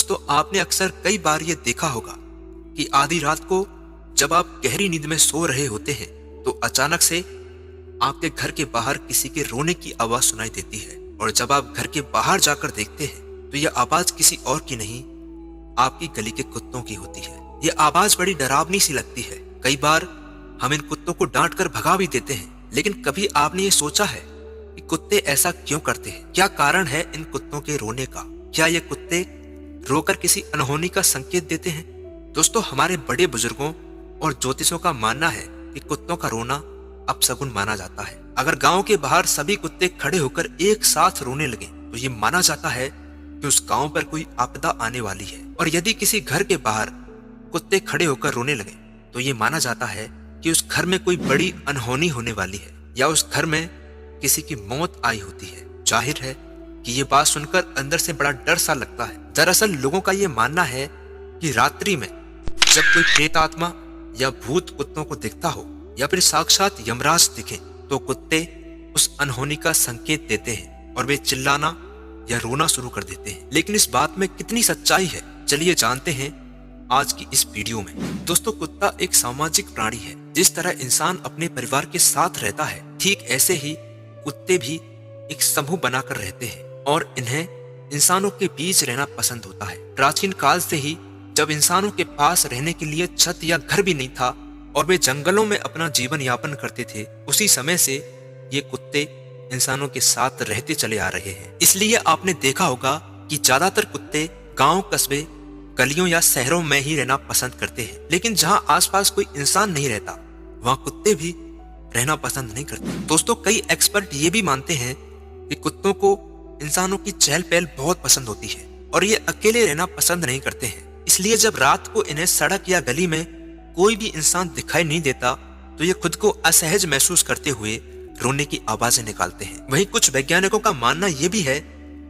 दोस्तों, आपने अक्सर कई बार ये देखा होगा कि आधी रात को जब आप गहरी नींद में सो रहे होते हैं तो अचानक से आपके घर के बाहर किसी के रोने की आवाज सुनाई देती है, और जब आप घर के बाहर जाकर देखते हैं तो यह आवाज किसी और की नहीं, आपकी गली के कुत्तों की होती है। यह आवाज बड़ी डरावनी सी लगती है। कई बार हम इन कुत्तों को डांट कर भगा भी देते हैं, लेकिन कभी आपने ये सोचा है कि कुत्ते ऐसा क्यों करते हैं? क्या कारण है इन कुत्तों के रोने का? क्या ये कुत्ते रोकर किसी अनहोनी का संकेत देते हैं? दोस्तों, हमारे बड़े बुजुर्गों और ज्योतिषों का मानना है कि कुत्तों का रोना अपशगुन माना जाता है। अगर गांव के बाहर सभी कुत्ते खड़े होकर एक साथ रोने लगे तो ये माना जाता है कि उस गांव पर कोई आपदा आने वाली है। और यदि किसी घर के बाहर कुत्ते खड़े होकर रोने लगे तो ये माना जाता है कि उस घर में कोई बड़ी अनहोनी होने वाली है, या उस घर में किसी की मौत आई होती है। जाहिर है कि ये बात सुनकर अंदर से बड़ा डर सा लगता है। दरअसल लोगों का ये मानना है कि रात्रि में जब कोई प्रेत आत्मा या भूत कुत्तों को दिखता हो, या फिर साक्षात यमराज दिखे, तो कुत्ते उस अनहोनी का संकेत देते हैं और वे चिल्लाना या रोना शुरू कर देते हैं। लेकिन इस बात में कितनी सच्चाई है, चलिए जानते हैं आज की इस वीडियो में। दोस्तों, कुत्ता एक सामाजिक प्राणी है। जिस तरह इंसान अपने परिवार के साथ रहता है, ठीक ऐसे ही कुत्ते भी एक समूह बनाकर रहते हैं और इन्हें इंसानों के बीच रहना पसंद होता है। प्राचीन काल से ही जब इंसानों के पास रहने के लिए छत या घर भी नहीं था और वे जंगलों में अपना जीवन यापन करते थे, उसी समय से ये कुत्ते इंसानों के साथ रहते चले आ रहे हैं। इसलिए आपने देखा होगा कि ज्यादातर कुत्ते गांव, कस्बे, गलियों या शहरों में ही रहना पसंद करते हैं। लेकिन जहां आसपास कोई इंसान नहीं रहता, वहां कुत्ते भी रहना पसंद नहीं करते। दोस्तों, कई एक्सपर्ट ये भी मानते हैं कि कुत्तों को इंसानों की चहल पहल बहुत पसंद होती है और ये अकेले रहना पसंद नहीं करते हैं। इसलिए जब रात को इन्हें सड़क या गली में कोई भी इंसान दिखाई नहीं देता तो ये खुद को असहज महसूस करते हुए रोने की आवाजें निकालते हैं। वहीं कुछ वैज्ञानिकों का मानना यह भी है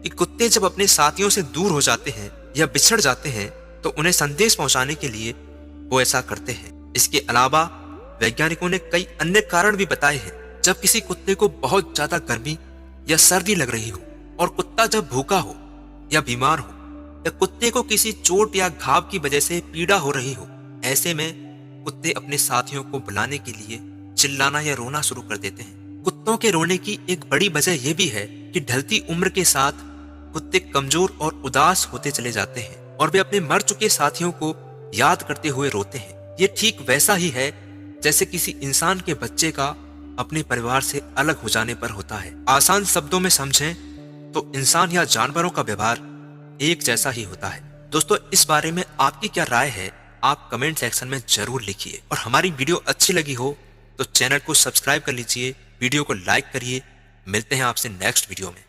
कि कुत्ते जब अपने साथियों से दूर हो जाते हैं या बिछड़ जाते हैं तो उन्हें संदेश पहुंचाने के लिए वो ऐसा करते हैं। इसके अलावा वैज्ञानिकों ने कई अन्य कारण भी बताए हैं। जब किसी कुत्ते को बहुत ज्यादा गर्मी या सर्दी लग रही हो, और कुत्ता जब भूखा हो या बीमार हो, या कुत्ते को किसी चोट या घाव की वजह से पीड़ा हो रही हो, ऐसे में कुत्ते अपने साथियों को बुलाने के लिए चिल्लाना या रोना शुरू कर देते हैं। कुत्तों के रोने की एक बड़ी वजह यह भी है कि ढलती उम्र के साथ कुत्ते कमजोर और उदास होते चले जाते हैं और वे अपने मर चुके साथियों को याद करते हुए रोते हैं। ये ठीक वैसा ही है जैसे किसी इंसान के बच्चे का अपने परिवार से अलग हो जाने पर होता है। आसान शब्दों में समझें तो इंसान या जानवरों का व्यवहार एक जैसा ही होता है। दोस्तों, इस बारे में आपकी क्या राय है, आप कमेंट सेक्शन में जरूर लिखिए। और हमारी वीडियो अच्छी लगी हो तो चैनल को सब्सक्राइब कर लीजिए, वीडियो को लाइक करिए। मिलते हैं आपसे नेक्स्ट वीडियो में।